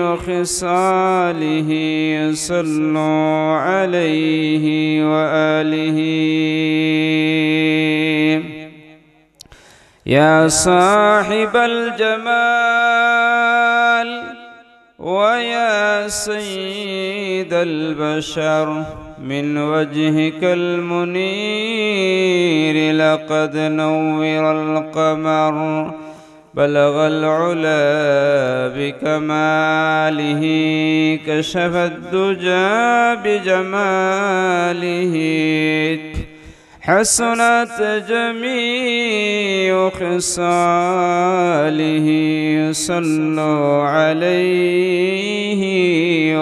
وخصاله صلوا عليه وآله يا صاحب الجمال ويا سيد البشر من وجهك المنير لقد نور القمر بلغ العلا بكماله كشف الدجى بجماله حسنت جميع خصاله صلوا عليه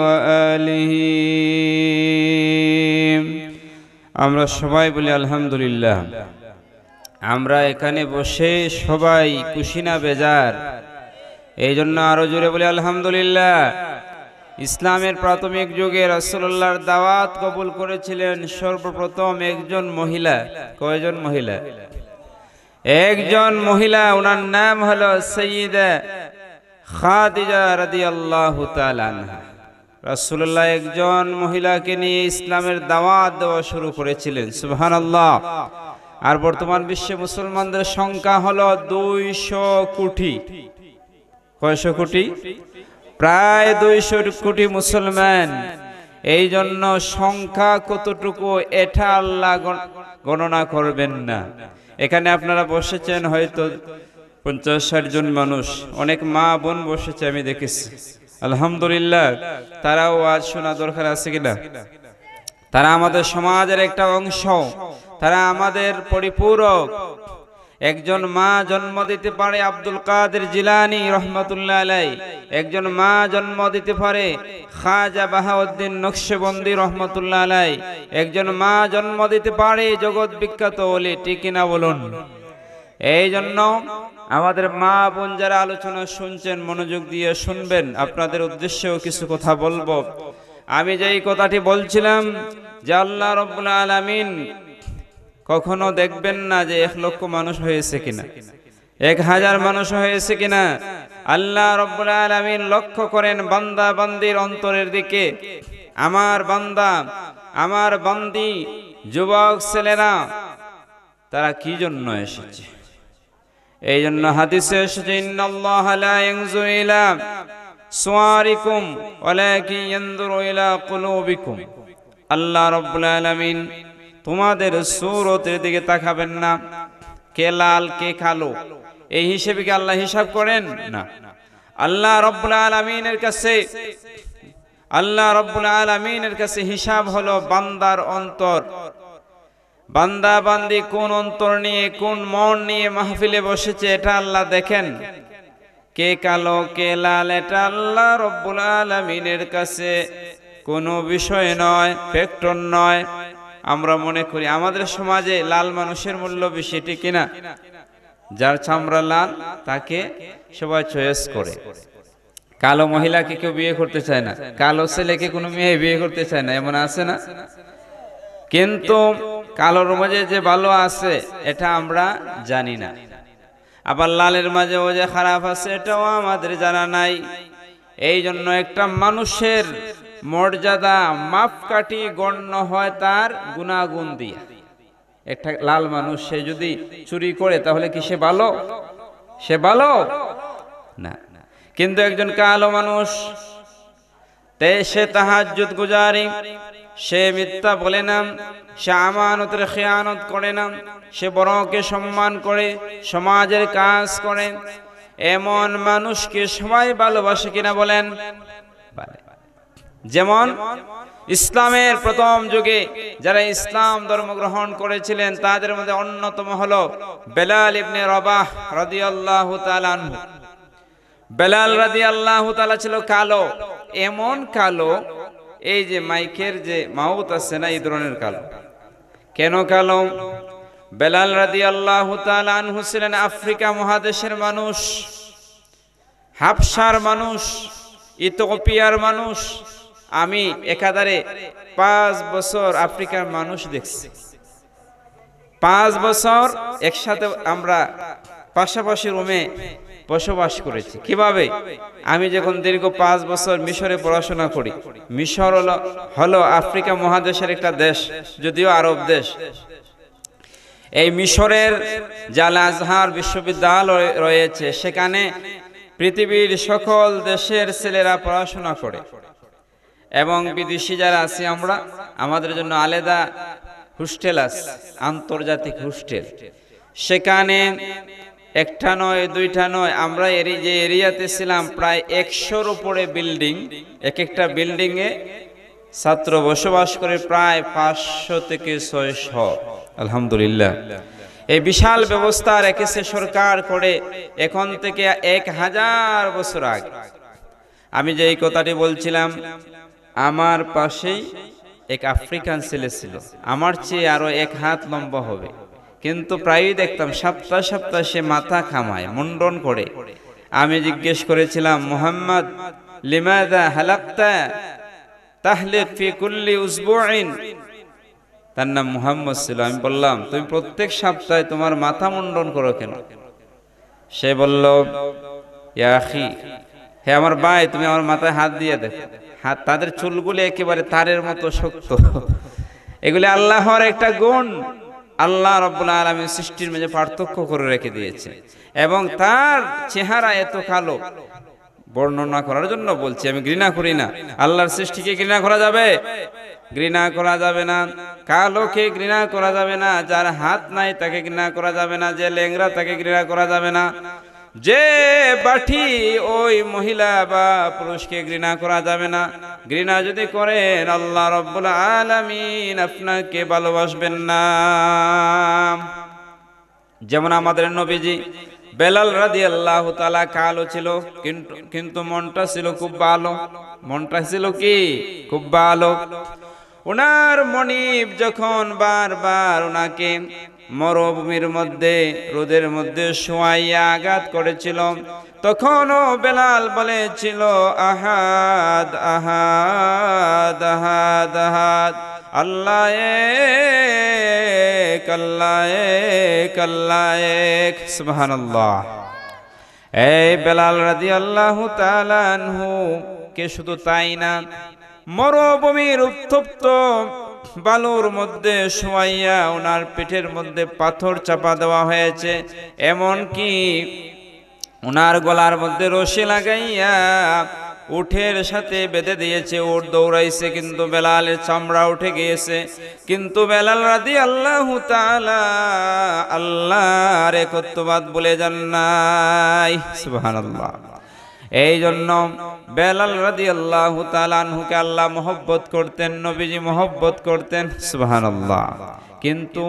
وآله আমরা সবাই বলি আলহামদুলিল্লাহ। আমরা এখানে বসে সবাই খুশি না বেজার? এই জন্য আরো জোরে বলি আলহামদুলিল্লাহ। ইসলামের প্রাথমিক যুগে রাসূলুল্লাহর দাওয়াত কবুল করেছিলেন সর্বপ্রথম একজন মহিলা। কয়জন মহিলা? একজন মহিলা, ওনার নাম হলো সাইয়্যিদা খাদিজা রাদিয়াল্লাহু তাআলা আনহা। রাসূলুল্লাহ একজন মহিলাকে নিয়ে ইসলামের দাওয়াত দেওয়া শুরু করেছিলেন। সুবহানাল্লাহ। আর বর্তমান বিশ্বে মুসলমানদের সংখ্যা হলো 200 কোটি। কয়শো কোটি? প্রায় 200 কোটি মুসলমান। এই জন্য সংখ্যা কতটুকু এটা আল্লাহ গণনা করবেন না। এখানে আপনারা বসেছেন হয়তো 50-60 জন মানুষ, অনেক মা বোন বসেছে আমি দেখেছি। আলহামদুলিল্লাহ, তারাও আজ শোনা দরকার আছে কিনা? তারা আমাদের সমাজের একটা অংশ, তারা আমাদের পরিপূরক। একজন মা জন্ম দিতে পারে আব্দুল কাদের জিলানী রহমাতুল্লাহ আলাইহি, একজন মা জন্ম দিতে পারে খাজা বাহাউদ্দিন নকশবন্দি রহমাতুল্লাহ আলাইহি, একজন মা জন্ম দিতে পারে জগৎ বিখ্যাত ওলি। ঠিক কিনা বলুন? এই জন্য আমাদের মা বোন যারা আলোচনা শুনছেন মনোযোগ দিয়ে শুনবেন। আপনাদের উদ্দেশ্যেও কিছু কথা বলবো। আমি যেই কথাটি বলছিলাম যে আল্লাহ রাব্বুল আলামিন কখনো দেখবেন না যে 1 লক্ষ মানুষ হয়েছে কিনা, 1000 মানুষ হয়েছে কিনা। আল্লাহ রাব্বুল আলামিন লক্ষ্য করেন বান্দা বান্দির অন্তরের দিকে। আমার বান্দা, আমার বান্দি, যুবক ছেলেরা তারা কি জন্য এসেছে। এই জন্য হাদিসে এসেছে ইন্নাল্লাহা লা ইয়ানজুরু ইলা সুওয়ারিকুম ওয়ালাকিন ইয়ানজুরু ইলা কুলুবিকুম। আল্লাহ রাব্বুল আলামিন তোমাদের সূরতের দিকে তাকাবেন না, কে লাল কে কালো এই হিসেবে কি আল্লাহ হিসাব করেন? না। আল্লাহ রাব্বুল আলামিনের কাছে হিসাব হলো বান্দার অন্তর। বান্দা বান্দি কোন অন্তর নিয়ে, কোন মন নিয়ে মাহফিলে বসেছে এটা আল্লাহ দেখেন। কে কালো কে লাল এটা আল্লাহ রাব্বুল আলামিনের কাছে কোনো বিষয় নয়, ফ্যাক্টর নয়। আমরা মনে করি আমাদের সমাজে লাল মানুষের মূল্য বেশি, ঠিক কিনা? যার চামড়া লাল তাকে সবাই চয়েস করে। কালো মহিলাকে কেউ বিয়ে করতে চায় না, কালো ছেলেকে কোনো মেয়ে বিয়ে করতে চায় না, এমন আছে না? কিন্তু কালোর মাঝে যে ভালো আছে এটা আমরা জানি না। আবার লালের মাঝে ও যে খারাপ আছে এটাও আমাদের জানা নাই। এই জন্য একটা মানুষের মর্যাদা মাপকাঠি গণ্য হয় তার গুণাগুণ দিয়ে। একটা লাল মানুষ সে যদি চুরি করে তাহলে কি সে ভালো? সে ভালো না। কিন্তু একজন কালো মানুষ, সে তাহাজ্জুদ গুজারি, সে মিথ্যা বলে না, সে আমানতের খেয়ানত করে না, সে বড়কে সম্মান করে, সমাজের কাজ করে, এমন মানুষকে সবাই ভালোবাসে কিনা বলেন? যেমন ইসলামের প্রথম যুগে যারা ইসলাম ধর্ম গ্রহণ করেছিলেন তাদের মধ্যে অন্যতম হলো বেলাল ইবনে রবাহ রাদিয়াল্লাহু তাআলা আনহু। বেলাল রাদিয়াল্লাহু তাআলা ছিল কালো, এমন কালো এই যে মাইকের যে মাউথ আছে না, এই ধরনের কালো। কেন কালো? বেলাল রাদিয়াল্লাহু তাআলা আনহু ছিলেন আফ্রিকা মহাদেশের মানুষ, হাবশার মানুষ, ইথিওপিয়ার মানুষ। আমি একাধারে 5 বছর আফ্রিকার মানুষ দেখছি। 5 বছর একসাথে আমরা পাশাপাশি রুমে বসবাস করেছি। কিভাবে? আমি যখন দীর্ঘ 5 বছর মিশরে পড়াশোনা করি। মিশর হলো আফ্রিকা মহাদেশের একটা দেশ, যদিও আরব দেশ। এই মিশরের জাল আজহার বিশ্ববিদ্যালয় রয়েছে, সেখানে পৃথিবীর সকল দেশের ছেলেরা পড়াশোনা করে এবং বিদেশি যারা আছি আমরা, আমাদের জন্য আলাদা হোস্টেল আছে, আন্তর্জাতিক হোস্টেল। সেখানে একটা নয় দুইটা নয়, আমরা যে এরিয়াতে ছিলাম প্রায় 100-র উপরে বিল্ডিং, এক একটা বিল্ডিং এ ছাত্র বসবাস করে প্রায় 500 থেকে 600। আলহামদুলিল্লাহ, এই বিশাল ব্যবস্থা রেখেছে সরকার করে এখন থেকে 1000 বছর আগে। আমি যে এই কথাটি বলছিলাম, আমার পাশেই এক আফ্রিকান ছেলে ছিল, আমার চেয়ে আরো 1 হাত লম্বা হবে, কিন্তু প্রায়ই দেখতাম সপ্তাহ সপ্তাহ সে মাথা খামায়, মুন্ডন করে। আমি জিজ্ঞেস করেছিলাম, মুহাম্মদ লিমাযা হালাকতা তাহলিক ফি কুল্লি উসবুইন? তার নাম মুহাম্মদ ছিল। আমি বললাম, তুমি প্রত্যেক সপ্তাহে তোমার মাথা মুন্ডন করো কেন? সে বলল, ইয়া আখি, হে আমার ভাই, তুমি আমার মাথায় হাত দিয়ে দেখো, হাত, তাদের চুলগুলি একেবারে তারের মতো শক্ত। এগুলি আল্লাহর একটা গুণ, আল্লাহ রাব্বুল আলামিন সৃষ্টির মাঝে পার্থক্য করে রেখে দিয়েছে, এবং তার চেহারা এত কালো। বর্ণনা করার জন্য বলছি, আমি ঘৃণা করি না। আল্লাহর সৃষ্টিকে ঘৃণা করা যাবে? ঘৃণা করা যাবে না। কালোকে ঘৃণা করা যাবে না। যার হাত নাই তাকে ঘৃণা করা যাবে না। যে লেংরা তাকে ঘৃণা করা যাবে না। যে বাঠি ওই মহিলা বা পুরুষকে ঘৃণা করা যাবে না। ঘৃণা যদি করেন, আল্লাহ রাব্বুল আলামিন আপনাকে ভালোবাসবেন না। যেমন আমাদের নবীজি বেলাল রাদিয়াল্লাহু তাআলা কালো ছিল, কিন্তু মনটা ছিল খুব ভালো। মনটা ছিল কি? খুব ভালো। ওনার মনিব যখন বারবার ওনাকে মরুভূমির মধ্যে, রোদের মধ্যে শোয়াইয়া আঘাত করেছিল, তখনও বেলাল বলেছিল, আহাদ আহাদ আহাদ আহাদ, আল্লাহ এক, আল্লাহ এক, আল্লাহ এক। সুবহানাল্লাহ। এই বেলাল রাদিয়াল্লাহু তাআলা আনহু কে শুধু তাই না, মরুভূমির উত্তপ্ত বালুর মধ্যে শোয়াইয়া ওনার পিঠের মধ্যে পাথর চাপা দেওয়া হয়েছে, এমনকি ওনার গলার মধ্যে রশি লাগাইয়া উটের সাথে বেঁধে দিয়েছে। উট দৌড়াইছে, কিন্তু বেলালের চামড়া উঠে গিয়েছে। কিন্তু বেলাল রাদিয়াল্লাহু তাআলা আল্লাহর একত্ববাদ বলে যান নাই। সুবহানাল্লাহ। এই জন্য বেলাল রাদিয়াল্লাহু তাআলা আনহুকে আল্লাহ মহব্বত করতেন, নবীজি মহব্বত করতেন। সুবহানাল্লাহ। কিন্তু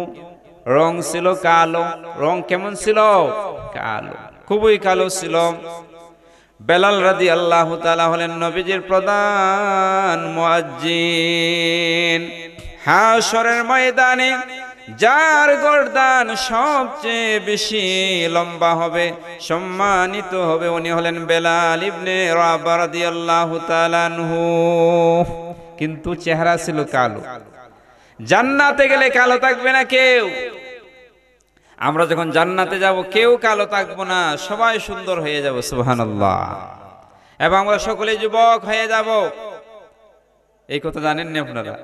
রং ছিল কালো। রং কেমন ছিল? কালো, খুবই কালো ছিল। বেলাল রাদিয়াল্লাহু তাআলা হলেন নবীজির প্রধান মুয়াজ্জিন। হাশরের ময়দানে যার গর্দান সবচেয়ে বেশি লম্বা হবে, সম্মানিত হবে, উনি হলেন বেলাল ইবনে রাবাহ রাদিয়াল্লাহু তাআলা আনহু। কিন্তু চেহারা ছিল কালো। জান্নাতে গেলে কালো থাকবে না কেউ। আমরা যখন জান্নাতে যাব, কেউ কালো থাকবো না, সবাই সুন্দর হয়ে যাব। সুবহানাল্লাহ। এবং আমরা সকলে যুবক হয়ে যাব। এই কথা জানেন না আপনারা?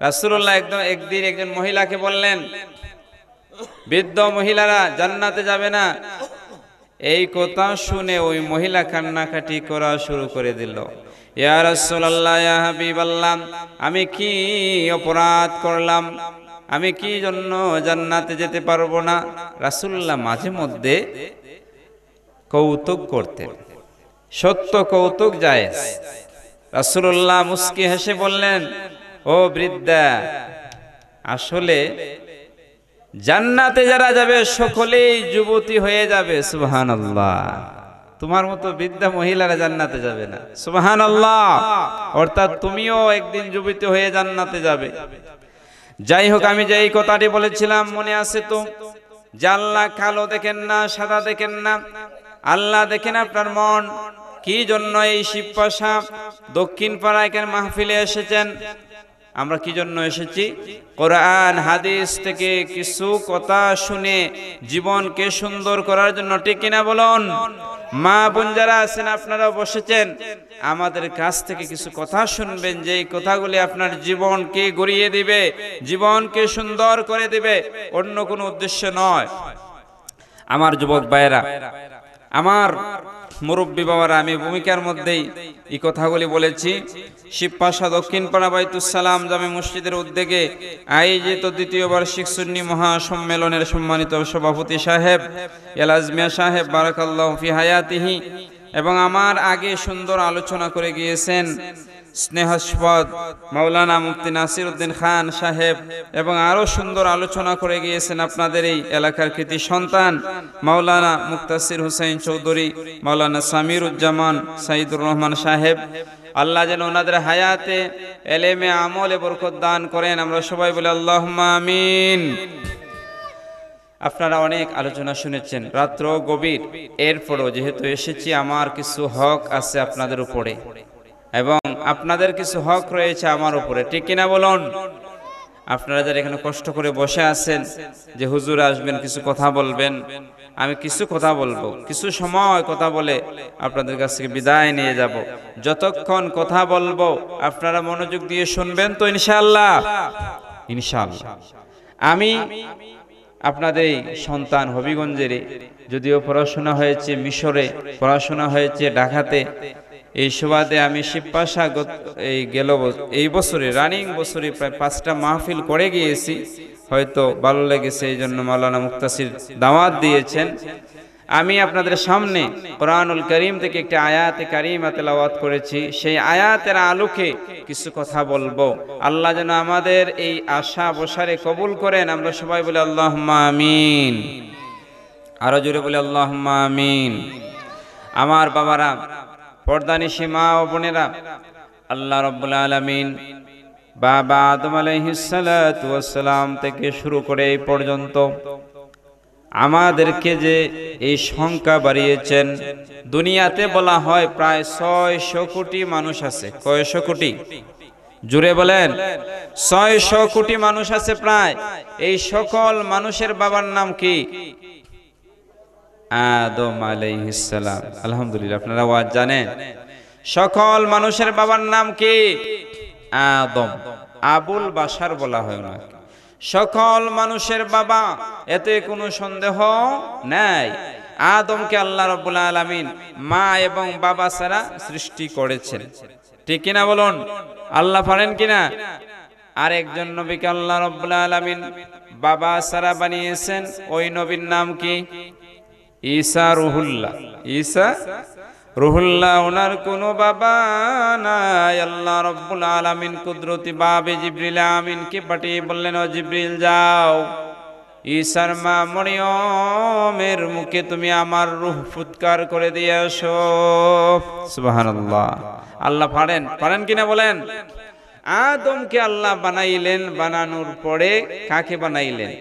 রাসূলুল্লাহ একদিন একজন মহিলাকে বললেন, বৃদ্ধ মহিলারা জান্নাতে যাবে না। এই কথা শুনে ওই মহিলা কান্নাকাটি করা শুরু করে দিল। ইয়া রাসূলুল্লাহ, ইয়া হাবিবাল্লাহ, আমি কি অপরাধ করলাম? আমি কি জন্য জান্নাতে যেতে পারবো না? রাসূলুল্লাহ মাঝে মধ্যে কৌতুক করতেন, সত্য কৌতুক জায়েজ। রাসূলুল্লাহ মুস্কি হেসে বললেন, ও বৃদ্ধা, আসলে জান্নাতে যারা যাবে সকলেই যুবতী হয়ে যাবে। সুবহানাল্লাহ। তোমার মতো বৃদ্ধা মহিলারা জান্নাতে যাবে না। সুবহানাল্লাহ। অর্থাৎ তুমিও একদিন যুবতী হয়ে জান্নাতে যাবে। যাই হোক, আমি যে এই কথাটি বলেছিলাম মনে আছে তো, যে আল্লাহ কালো দেখেন না, সাদা দেখেন না, আল্লাহ দেখেন আপনার মন। কি জন্য এই শিবপাশা দক্ষিণ পাড়া এখানে মাহফিলে এসেছেন? আমরা কি জন্য এসেছি? কোরআন হাদিস থেকে কিছু কথা শুনে জীবনকে সুন্দর করার জন্য, ঠিক কিনা বলুন? মা বোন যারা আছেন আপনারা বসেছেন, আমাদের কাছ থেকে কিছু কথা শুনবেন, যে এই কথাগুলি আপনার জীবনকে গড়িয়ে দিবে, জীবনকে সুন্দর করে দিবে, অন্য কোনো উদ্দেশ্য নয়। আমার যুবক ভাইয়েরা, আমার মুরব্বী বাবারা, আমি ভূমিকার মধ্যেই এই কথাগুলি বলেছি। শিবপাশা দক্ষিণপাড়া বাইতুসালাম জামে মসজিদের উদ্যোগে আয়োজিত দ্বিতীয় বার্ষিক সুন্নি মহাসম্মেলনের সম্মানিত সভাপতি সাহেব এলাজ মিয়া সাহেব বারাকাল্লাহু ফি হায়াতিহি, এবং আমার আগে সুন্দর আলোচনা করে গিয়েছেন স্নেহাস্পদ মাওলানা মুফতি নাসির উদ্দিন খান সাহেব, এবং আরো সুন্দর আলোচনা করে গিয়েছেন আপনাদের এই এলাকার কৃতি সন্তান মাওলানা মুক্তাসির হুসাইন চৌধুরী, মাওলানা সামিরুজ্জামান সাইদুর রহমান সাহেব। আল্লাহ যেন ওনাদের হায়াতে এলেমে আমলে বরকত দান করেন, আমরা সবাই বলি আল্লাহুম্মা আমিন। আপনারা অনেক আলোচনা শুনেছেন, রাত্র গভীর, এরপরও যেহেতু এসেছি, আমার কিছু হক আছে আপনাদের উপরে, এবং আপনাদের কিছু হক রয়েছে আমার উপরে, ঠিক কিনা বলুন? আপনারা যারা এখানে কষ্ট করে বসে আছেন যে হুজুর আসবেন, কিছু কথা বলবেন, আমি কিছু কথা বলবো, কিছু সময় কথা বলে আপনাদের কাছ থেকে বিদায় নিয়ে যাব। যতক্ষণ কথা বলবো আপনারা মনোযোগ দিয়ে শুনবেন তো ইনশাআল্লাহ? ইনশাআল্লাহ। আমি আপনাদের সন্তান, হবিগঞ্জের, যদিও পড়াশোনা হয়েছে মিশরে, পড়াশোনা হয়েছে ঢাকাতে, এই সুবাদে আমি শিবপাশা এই বছরে রানিং বছরে প্রায় 5টা মাহফিল করে গিয়েছি। হয়তো ভালো লেগেছে, এই জন্য মাওলানা মুক্তাসির দাওয়াত দিয়েছেন। আমি আপনাদের সামনে কোরআনুল কারীম থেকে একটি আয়াতে কারিমা তেলাওয়াত করেছি, সেই আয়াতের আলোকে কিছু কথা বলবো। আল্লাহ যেন আমাদের এই আশা বসারে কবুল করেন, আমরা সবাই বলি আল্লাহুম্মা আমিন। আরো জোরে বলি আল্লাহুম্মা আমিন। আমার বাবারা, পর্দানিশী মা ও বোনেরা, আল্লাহ রাব্বুল আলামিন বাবা আদম আলাইহিস সালাতু ওয়াস সালাম থেকে শুরু করে এই পর্যন্ত আমাদেরকে যে এই সংখ্যা বাড়িয়েছেন, দুনিয়াতে বলা হয় প্রায় 600 কোটি মানুষ আছে। কয়শো কোটি? জুড়ে বলেন। 600 কোটি মানুষ আছে প্রায়। এই সকল মানুষের বাবার নাম কি? আদম আলাইহিস সালাম। আলহামদুলিল্লাহ, আপনারা ওয়াজ জানেন। সকল মানুষের বাবার নাম কি? আদম। আবুল বাশার বলা হয় না। সকল মানুষের বাবা, এতে কোনো সন্দেহ নাই। আদমকে আল্লাহ রাব্বুল আলামিন মা এবং বাবা ছাড়া সৃষ্টি করেছেন, ঠিক কিনা বলুন? আল্লাহ পারেন কিনা? আর একজন নবীকে আল্লাহ রাব্বুল আলামিন বাবা ছাড়া বানিয়েছেন, ওই নবীর নাম কি? ঈসা রুহুল্লাহ। ঈসা রুহুল্লাহ, ওনার কোনো বাবা নাই। আল্লাহ রাব্বুল আলামিন কুদরতি বাবে জিবরিল আমিনকে পাঠিয়ে বললেন, ও জিবরিল যাও, ঈসার মা মরিয়মের মুখে তুমি আমার রূহ ফুৎকার করে দিয়ে আসো। সুবহানাল্লাহ। আল্লাহ পারেন কিনা বলেন? আদমকে আল্লাহ বানাইলেন, বানানোর পরে কাকে বানাইলেন?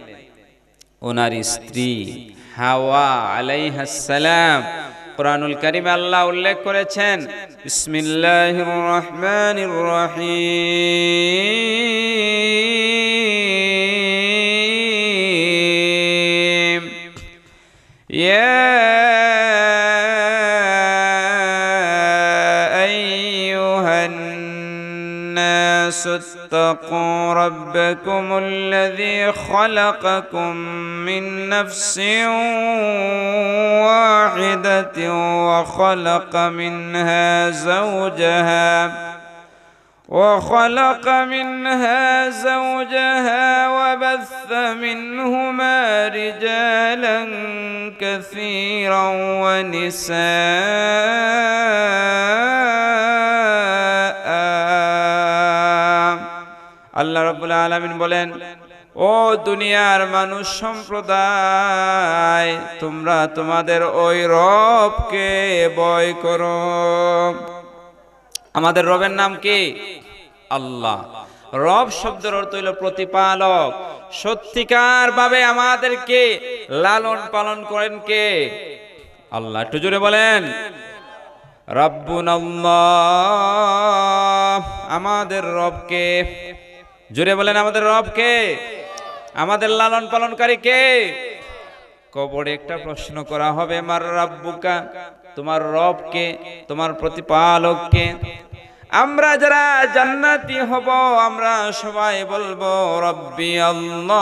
ওনার স্ত্রী হাওয়া আলাইহাস সালাম। কুরআনুল কারীমে আল্লাহ উল্লেখ করেছেন, বিসমিল্লাহির রহমানির রহিম, ইয়া আইয়ুহান নাস ইত্তাকু রাব্বাকুমুল্লাযী খালাকাকুম মিন নাফসিন ওয়াহিদাতিন ওয়া খালাকা মিনহা যাওজাহা ওয়া বাথা মিনহুমা রিজালান কাসীরান ওয়া নিসাআ। আল্লাহ রাব্বুল আলামিন বলেন, ও দুনিয়ার মানুষ সম্প্রদায়, তোমরা তোমাদের ওই রবকে ভয় করো। আমাদের রবের নাম কি? আল্লাহ। রব শব্দের অর্থ হইল প্রতিপালক। সত্যিকার ভাবে আমাদেরকে লালন পালন করেন কে? আল্লাহ। একটু জোরে বলেন, রাব্বুনাল্লাহ। আমাদের রবকে জোরে বলেন আমাদের রব কে? আমাদের লালন পালনকারী কে? কবরে একটা প্রশ্ন করা হবে, মার রাব্বুকা, তোমার রব কে, তোমার প্রতিপালক কে? আমরা যারা জান্নাতি হব আমরা সবাই বলবো রব্বি আল্লাহ।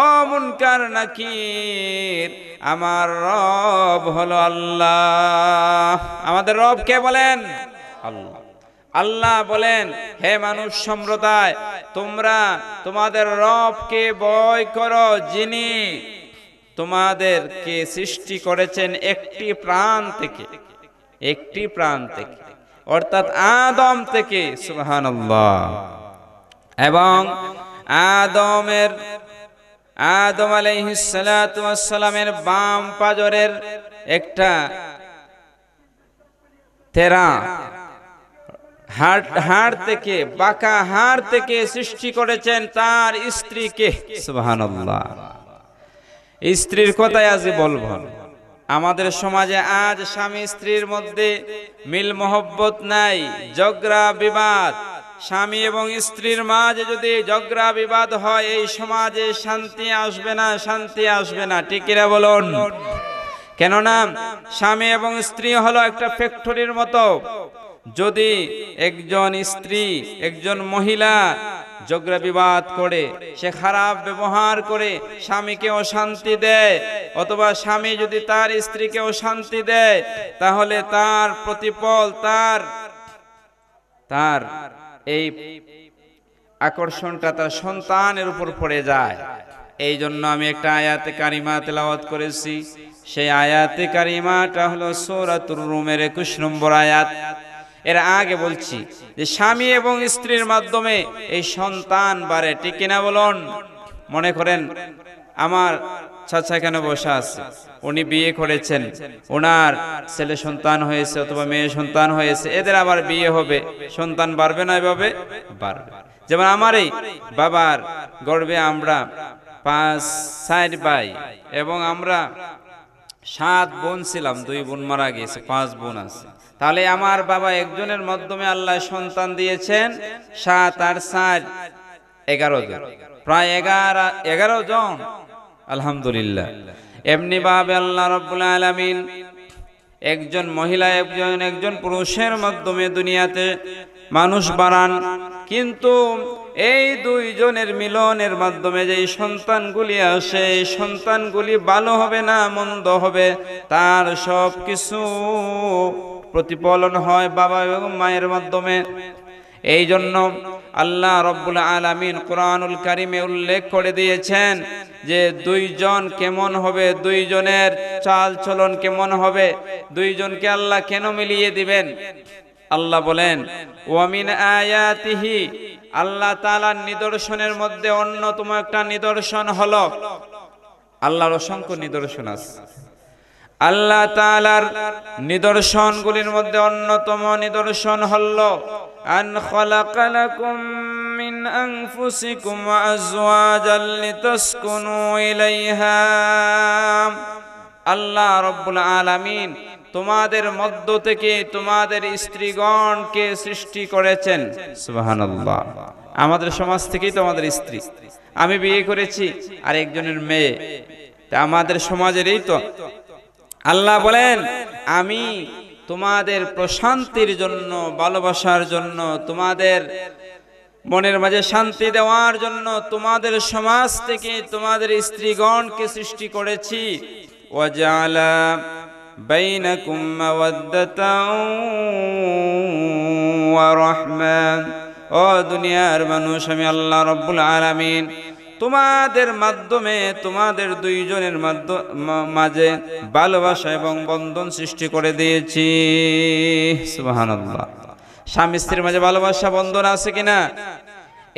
ও মুনকার নাকির, আমার রব হলো আল্লাহ। আমাদের রব কে বলেন? আল্লাহ। আল্লাহ বলেন, হে মানুষ সম্প্রদায়, তোমরা তোমাদের রবকে ভয় করো, যিনি তোমাদেরকে সৃষ্টি করেছেন একটি প্রাণ থেকে, একটি প্রাণ থেকে, অর্থাৎ আদম থেকে। সুবহানাল্লাহ। এবং আদম আলাইহিস সালাতু ওয়াস সালামের বাম পাজরের একটা তেরা হাড় থেকে, বাঁকা হাড় থেকে সৃষ্টি করেছেন তার স্ত্রীকে। সুবহানাল্লাহ। স্ত্রীর কথাই আজ বলবো। আমাদের সমাজে আজ স্বামী স্ত্রীর মধ্যে মিল মহব্বত নাই, ঝগড়া বিবাদ। স্বামী এবং স্ত্রীর মাঝে যদি ঝগড়া বিবাদ হয়, এই সমাজে শান্তি আসবে না, শান্তি আসবে না। ঠিক কিনা বলুন? কেননা স্বামী এবং স্ত্রী হলো একটা ফ্যাক্টরির মতো। যদি একজন স্ত্রী, একজন মহিলা ঝগড়া বিবাদ করে, সে খারাপ ব্যবহার করে স্বামীকে অশান্তি দেয়, অথবা স্বামী যদি তার স্ত্রীকে অশান্তি দেয়, তাহলে তার প্রতিফল তার এই আকর্ষণটা তার সন্তানের উপর পড়ে যায়। এই জন্য আমি একটা আয়াতে কারিমা তেলাওয়াত করেছি। সেই আয়াতে কারিমাটা হলো সূরাতুর রুমের 21 নম্বর আয়াত। এর আগে বলছি যে স্বামী এবং স্ত্রীর মাধ্যমে এই সন্তান বাড়ে। ঠিক কিনা বলুন? মনে করেন আমার চাচা এখানে বসে আছে, উনি বিয়ে করেছেন, ওনার ছেলে সন্তান হয়েছে অথবা মেয়ে সন্তান হয়েছে, এদের আবার বিয়ে হবে, সন্তান বাড়বে না? এভাবে বাড়বে। যেমন আমার এই বাবার গর্ভে আমরা 5 ভাই এবং আমরা 7 বোন ছিলাম, 2 বোন মারা গেছে, 5 বোন আছে। তাহলে আমার বাবা একজনের মাধ্যমে আল্লাহ সন্তান দিয়েছেন 7 আর 4 11 জন, প্রায় 11 জন। আলহামদুলিল্লাহ। এমনি ভাবে আল্লাহ রাব্বুল আলামিন একজন মহিলা একজন পুরুষের মাধ্যমে দুনিয়াতে মানুষ বাড়ান, কিন্তু এই 2 জনের মিলনের মাধ্যমে যে সন্তানগুলি আসে, এই সন্তানগুলি ভালো হবে না মন্দ হবে, তার সব কিছু প্রতিফলন হয় বাবা এবং মায়ের মাধ্যমে। এই জন্য আল্লাহ রাব্বুল আলামিন কুরআনুল কারীমে উল্লেখ করে দিয়েছেন যে 2 জন কেমন হবে, 2 জনের চাল চলন কেমন হবে, 2 জনকে আল্লাহ কেন মিলিয়ে দিবেন। আল্লাহ বলেন, ওয়া মিন আয়াতিহি, আল্লাহ তাআলার নিদর্শনের মধ্যে অন্যতম একটা নিদর্শন হলো, আল্লাহর অসংখ্য নিদর্শন আছে। আল্লাহ তাআলার নিদর্শনগুলির মধ্যে অন্যতম নিদর্শন হলো আন খালাকা লাকুম মিন আনফুসিকুম আজওয়াজাল লিতাসকুনু ইলাইহা। আল্লাহ রাব্বুল আলামিন তোমাদের মধ্য থেকে তোমাদের স্ত্রীগণকে সৃষ্টি করেছেন। সুবহানাল্লাহ। আমাদের সমাজ থেকেই তো আমাদের স্ত্রী। আমি বিয়ে করেছি আর একজনের মেয়ে, তা আমাদের সমাজেরই তো। আল্লাহ বলেন, আমি তোমাদের প্রশান্তির জন্য, ভালোবাসার জন্য, তোমাদের মনের মাঝে শান্তি দেওয়ার জন্য তোমাদের সমাজ থেকে তোমাদের স্ত্রীগণকে সৃষ্টি করেছি। ওয়াজআলা বাইনাকুম মাওয়াদ্দাতাও ওয়া রাহমা। ও দুনিয়ার মানুষ, আমি আল্লাহ রাব্বুল আলামিন তোমাদের মাধ্যমে তোমাদের 2 জনের মাঝে ভালোবাসা এবং বন্ধন সৃষ্টি করে দিয়েছি। সুবহানাল্লাহ। স্বামী স্ত্রীর মাঝে ভালোবাসা বন্ধন আছে কিনা?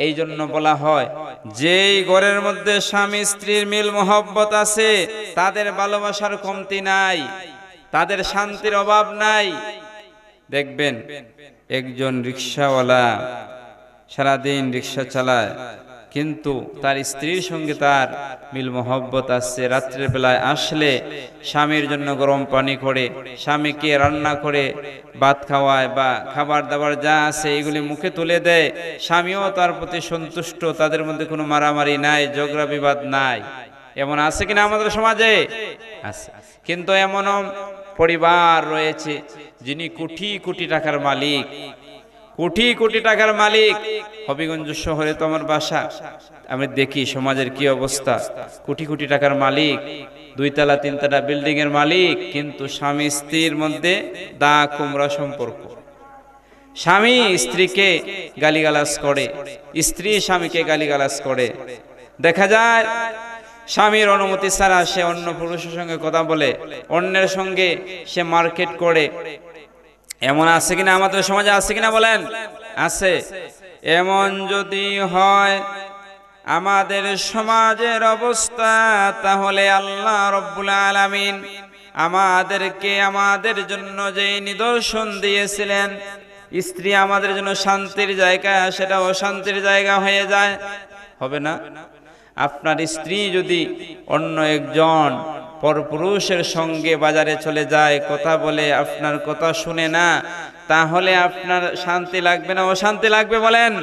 এই জন্য বলা হয়, যেই ঘরের মধ্যে স্বামী স্ত্রীর মিল মহব্বত আছে, তাদের ভালোবাসার কমতি নাই, তাদের শান্তির অভাব নাই। দেখবেন একজন রিকশাওয়ালা সারাদিন রিকশা চালায়, কিন্তু তার স্ত্রীর সঙ্গে তার মিল মোহব্বত আছে। রাত্রের বেলায় আসলে স্বামীর জন্য গরম পানি করে, স্বামীকে রান্না করে ভাত খাওয়ায় বা খাবার দাবার যা আছে এগুলি মুখে তুলে দেয়। স্বামীও তার প্রতি সন্তুষ্ট, তাদের মধ্যে কোনো মারামারি নাই, ঝগড়া বিবাদ নাই। এমন আছে কিনা আমাদের সমাজে? আছে। কিন্তু এমনও পরিবার রয়েছে যিনি কোটি কোটি টাকার মালিক, কোটি কোটি টাকার মালিক। হবিগঞ্জ শহরে তো আমার বাসা, আমি দেখি সমাজের কি অবস্থা। কোটি কোটি টাকার মালিক, 2 তলা 3 তলা বিল্ডিং এর মালিক, কিন্তু স্বামী স্ত্রীর মধ্যে দা কুমড়া সম্পর্ক। স্বামী স্ত্রীকে গালিগালাজ করে, স্ত্রী স্বামীকে গালিগালাজ করে। দেখা যায় স্বামীর অনুমতি ছাড়া সে অন্য পুরুষের সঙ্গে কথা বলে, অন্যের সঙ্গে সে মার্কেট করে। এমন আছে কিনা আমাদের সমাজে? আছে কিনা বলেন? আছে। এমন যদি হয় আমাদের সমাজের অবস্থা, তাহলে আল্লাহ রব্বুল আলামিন আমাদেরকে আমাদের জন্য যে নিদর্শন দিয়েছিলেন, স্ত্রী আমাদের জন্য শান্তির জায়গা, সেটা অশান্তির জায়গা হয়ে যায়। হবে না? আপনার স্ত্রী যদি অন্য একজন পরপুরুষের সঙ্গে বাজারে চলে যায়, কথা বলে, আপনার কথা শুনে না, তাহলে আপনার শান্তি লাগবে না অশান্তি লাগবে? বলেন।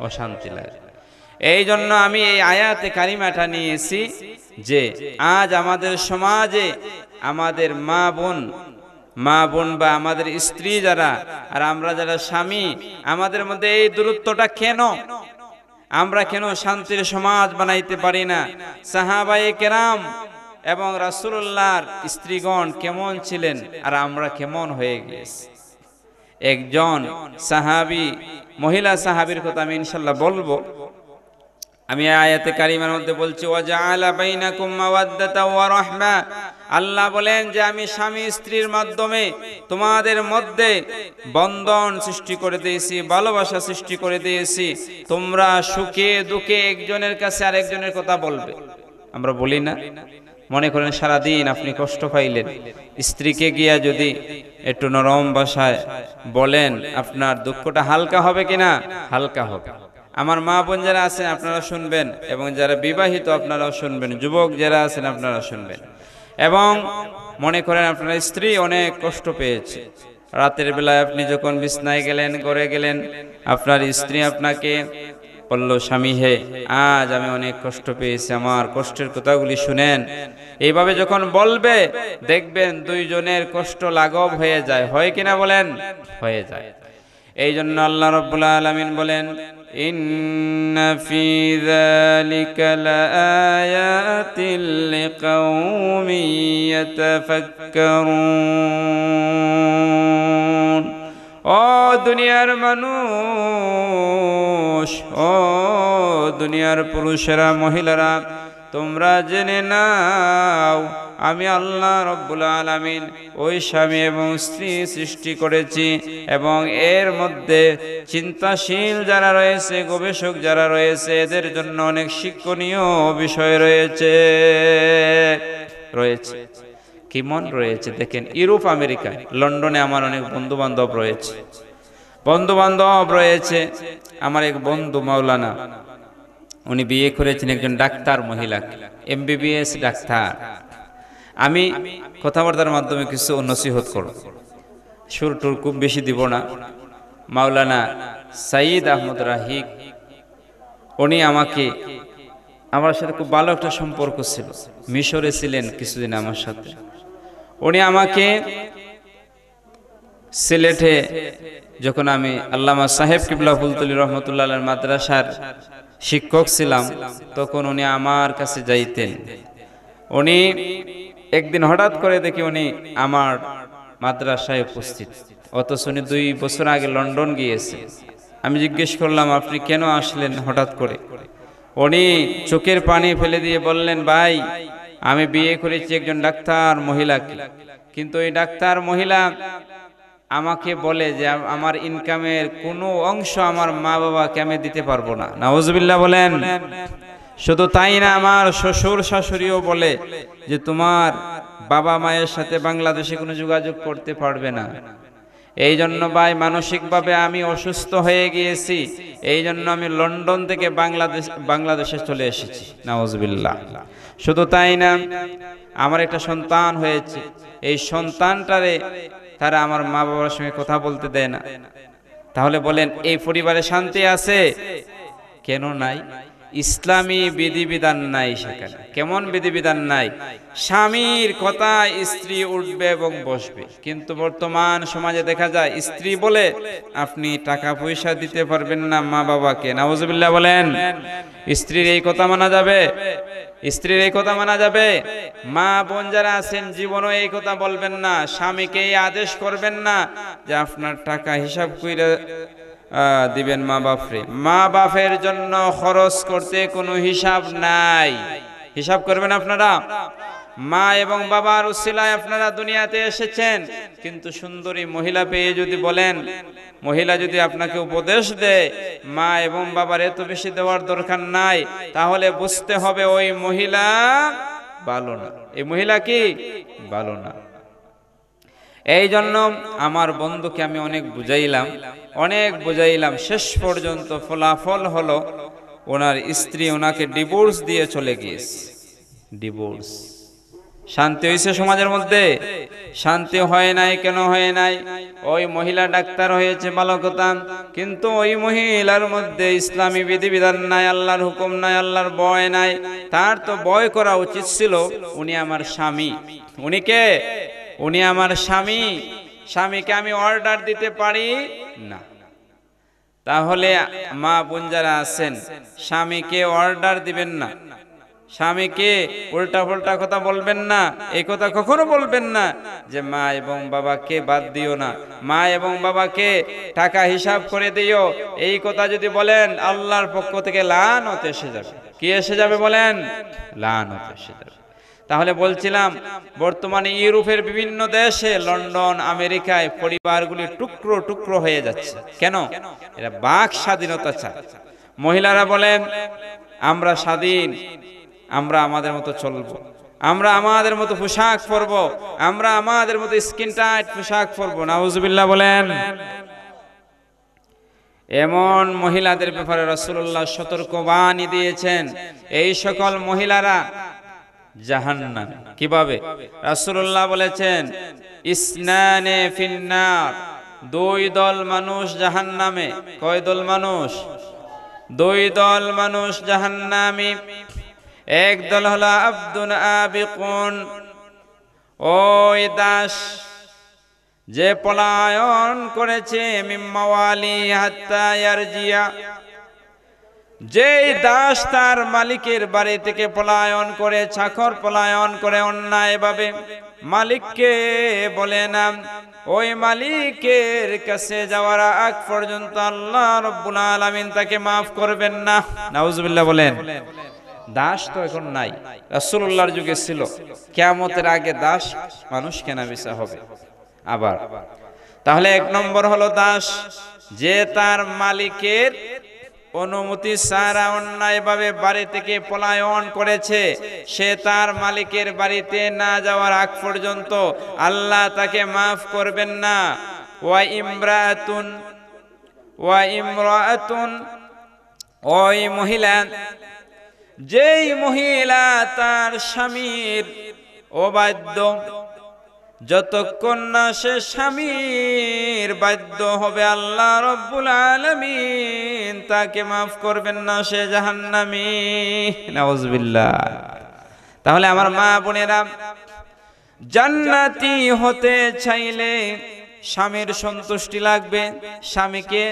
অশান্তি লাগবে। এই জন্য আমি এই আয়াতে কারিমাটা নিয়েছি যে আজ আমাদের সমাজে আমাদের মা বোন বা আমাদের স্ত্রী যারা আর আমরা যারা স্বামী, আমাদের মধ্যে এই দূরত্বটা কেন? আমরা কেন শান্তির সমাজ বানাইতে পারি না? সাহাবায়ে কেরাম এবং রাসূলুল্লাহর স্ত্রীগণ কেমন ছিলেন আর আমরা কেমন হয়ে গেছি। একজন সাহাবী, মহিলা সাহাবীর কথা আমি ইনশাআল্লাহ বলবো। আমি আয়াতে কারিমার মধ্যে বলছি, ওয়াজআলা বাইনাকুম মাওয়াদ্দাতা ওয়া রাহমা। আল্লাহ বলেন যে আমি স্বামী স্ত্রীর মাধ্যমে তোমাদের মধ্যে বন্ধন সৃষ্টি করে দিয়েছি, ভালোবাসা সৃষ্টি করে দিয়েছি। তোমরা সুখে দুঃখে একজনের কাছে আরেকজনের কথা বলবে। আমরা বলি না? মনে করেন সারাদিন আপনি কষ্ট পাইলেন, স্ত্রীকে গিয়া যদি একটু নরম ভাষায় বলেন, আপনার দুঃখটা হালকা হবে কিনা? হালকা হবে। আমার মা বোন যারা আছেন আপনারা শুনবেন, এবং যারা বিবাহিত আপনারাও শুনবেন, যুবক যারা আছেন আপনারা শুনবেন। এবং মনে করেন আপনার স্ত্রী অনেক কষ্ট পেয়েছে, রাতের বেলায় আপনি যখন বিছনায় গেলেন, ঘরে গেলেন, আপনার স্ত্রী আপনাকে বলল, স্বামী হে, আজ আমি অনেক কষ্ট পেয়েছি, আমার কষ্টের কথাগুলি শুনেন। এইভাবে যখন বলবে, দেখবেন দুইজনের কষ্ট লাঘব হয়ে যায়। হয় কিনা বলেন? হয়ে যায়। এই জন্য আল্লাহ রাব্বুল আলামিন বলেন, ইন্না ফি যালিকা লাআয়াতিল লিকাউমিন ইয়াতাফাক্কারুন। ও দুনিয়ার মানুষ, ও দুনিয়ার পুরুষেরা, মহিলারা, তোমরা জেনে নাও আমি আল্লাহ রব্বুল আলামিন ওই স্বামী এবং স্ত্রী সৃষ্টি করেছি, এবং এর মধ্যে চিন্তাশীল যারা রয়েছে, গবেষক যারা রয়েছে, এদের জন্য অনেক শিক্ষণীয় বিষয় রয়েছে। কেমন রয়েছে দেখেন। ইউরোপ, আমেরিকা, লন্ডনে আমার অনেক বন্ধু বান্ধব রয়েছে। আমার এক বন্ধু মাওলানা, উনি বিয়ে করেছেন একজন ডাক্তার মহিলা, MBBS ডাক্তার। আমি কথাবার্তার মাধ্যমে কিছু নসিহত করব, সুর টুর খুব বেশি দিব না। মাওলানা সাইদ আহমদ রাহিক, উনি আমার সাথে খুব ভালো একটা সম্পর্ক ছিল, মিশরে ছিলেন কিছুদিন আমার সাথে। উনি আমাকে সিলেটে যখন আমি আল্লামা সাহেব কিবলা ফুলতলি রহমতুল্লাহ মাদ্রাসার শিক্ষক ছিলাম, তখন উনি আমার কাছে যাইতেন। উনি একদিন হঠাৎ করে দেখি উনি আমার মাদ্রাসায় উপস্থিত, অথচ উনি 2 বছর আগে লন্ডন গিয়েছে। আমি জিজ্ঞেস করলাম, আপনি কেন আসলেন হঠাৎ করে? উনি চোখের পানি ফেলে দিয়ে বললেন, ভাই, আমি বিয়ে করেছি একজন ডাক্তার মহিলাকে, কিন্তু এই ডাক্তার মহিলা আমাকে বলে যে আমার ইনকামের কোনো অংশ আমার মা বাবাকে আমি দিতে পারবো না। নাউজুবিল্লাহ বলেন। শুধু তাই না, আমার শ্বশুর শাশুড়িও বলে যে তোমার বাবা মায়ের সাথে বাংলাদেশে কোনো যোগাযোগ করতে পারবে না। এই জন্য ভাই মানসিকভাবে আমি অসুস্থ হয়ে গিয়েছি, এই জন্য আমি লন্ডন থেকে বাংলাদেশে চলে এসেছি। নাউজুবিল্লাহ। শুধু তাই না, আমার একটা সন্তান হয়েছে, এই সন্তানটারে তারা আমার মা বাবার সঙ্গে কথা বলতে দেয় না। তাহলে বলেন এই পরিবারে শান্তি আছে? কেন নাই? ইসলামী বিধিবিধান নাই সেখানে। কেমন বিধিবিধান নাই? স্বামীর কথা স্ত্রী উঠবে এবং বসবে। কিন্তু বর্তমান সমাজে দেখা যায় স্ত্রী বলে আপনি টাকা পয়সা দিতে পারবেন না মা বাবাকে। নাউজুবিল্লাহ বলেন। স্ত্রীর এই কথা মানা যাবে? স্ত্রীর এই কথা মানা যাবে? মা বোন যারা আছেন জীবনও এই কথা বলবেন না, স্বামীকে এই আদেশ করবেন না যে আপনার টাকা হিসাব কইরা দিবেন মা বাপরে। মা বাপের জন্য খরচ করতে কোনো হিসাব নাই। হিসাব করবেন আপনারা? মা এবং বাবার উসিলায় আপনারা দুনিয়াতে এসেছেন, কিন্তু সুন্দরী মহিলা পেয়ে যদি বলেন, মহিলা যদি আপনাকে উপদেশ দেয় মা এবং বাবার এত বেশি দেওয়ার দরকার নাই, তাহলে বুঝতে হবে ওই মহিলা ভালো না। এই মহিলা কি ভালো না। এই জন্য আমার বন্ধুকে আমি অনেক বুঝাইলাম, শেষ পর্যন্ত ফলাফল হলো ওনার স্ত্রী ওনাকে ডিভোর্স দিয়ে চলে গিয়েছে। ডিভোর্স। শান্তি হয়েছে সমাজের মধ্যে? শান্তি হয় নাই। কেন হয় নাই? ওই মহিলা ডাক্তার হয়েছে, ভালো কথা, কিন্তু ওই মহিলার মধ্যে ইসলামী বিধিবিধান নাই, আল্লাহর হুকুম নাই, আল্লাহর ভয় নাই। তার তো ভয় করা উচিত ছিল, উনি আমার স্বামী। উনি কে? উনি আমার স্বামী। স্বামীকে আমি অর্ডার দিতে পারি না। তাহলে মা বোন যারা আছেন, স্বামীকে অর্ডার দিবেন না, স্বামীকে উল্টা পাল্টা কথা বলবেন না। এই কথা কখনো বলবেন না যে মা এবং বাবাকে বাদ দিও না, মা এবং বাবাকে টাকা হিসাব করে দিও। এই কথা যদি বলেন আল্লাহর পক্ষ থেকে লানত এসে যাবে। কি এসে যাবে বলেন? লানত এসে যাবে। তাহলে বলছিলাম, বর্তমানে ইউরোপের বিভিন্ন দেশে, লন্ডন, আমেরিকায় পরিবারগুলি টুকরো টুকরো হয়ে যাচ্ছে। কেন? এরা বাক স্বাধীনতা চায়। মহিলারা বলেন আমরা স্বাধীন, আমরা আমাদের মতো চলবো, আমরা আমাদের মতো পোশাক পরবো, আমরা আমাদের মতো স্কিন টাইট পোশাক পরবো। নাউজুবিল্লাহ বলেন। এমন মহিলাদের ব্যাপারে রাসূলুল্লাহ সতর্কবাণী দিয়েছেন, এই সকল মহিলারা জাহান্নামে। কিভাবে? রাসূলুল্লাহ বলেছেন ইসনানে ফিন্নার, দুই দল মানুষ জাহান্নামে। কয় দল মানুষ? দুই দল মানুষ জাহান্নামী। এক দল হলো আব্দুন আবিকুন, ওই দাস যে পলায়ন করেছে, মিম্মাওয়ালি হাত্তা ইয়ারজিয়া, যেই দাস তার মালিকের বাড়ি থেকে পলায়ন করে, চাকর পলায়ন করে অন্যায়ভাবে, মালিককে বলে না, ওই মালিকের কাছে যাওয়ার আগ পর্যন্ত আল্লাহ রাব্বুল আলামিন তাকে মাফ করবেন না। নাউজুবিল্লাহ বলেন। দাস তো এখন নাই, রাসূলুল্লাহর যুগে ছিল। কিয়ামতের আগে দাস মানুষ কেনা বেচা হবে আবার। তাহলে এক নম্বর হলো দাস যে তার মালিকের অনুমতি ছাড়া অন্যায়ভাবে বাড়ি থেকে পলায়ন করেছে, সে তার মালিকের বাড়িতে না যাওয়ার আগ পর্যন্ত আল্লাহ তাকে মাফ করবেন না। ওয়া ইমরাতুন, ওই মহিলা, যেই মহিলা তার স্বামীর অবাধ্য, যতক্ষণ না সে স্বামীর বাধ্য হবে আল্লাহ রাব্বুল আলামিন তাকে মাফ করবেন না, সে জাহান্নামী। নাউজুবিল্লাহ। তাহলে আমার মা বোনেরা, জান্নাতি হতে চাইলে স্বামীর সন্তুষ্টি লাগবে। স্বামীকে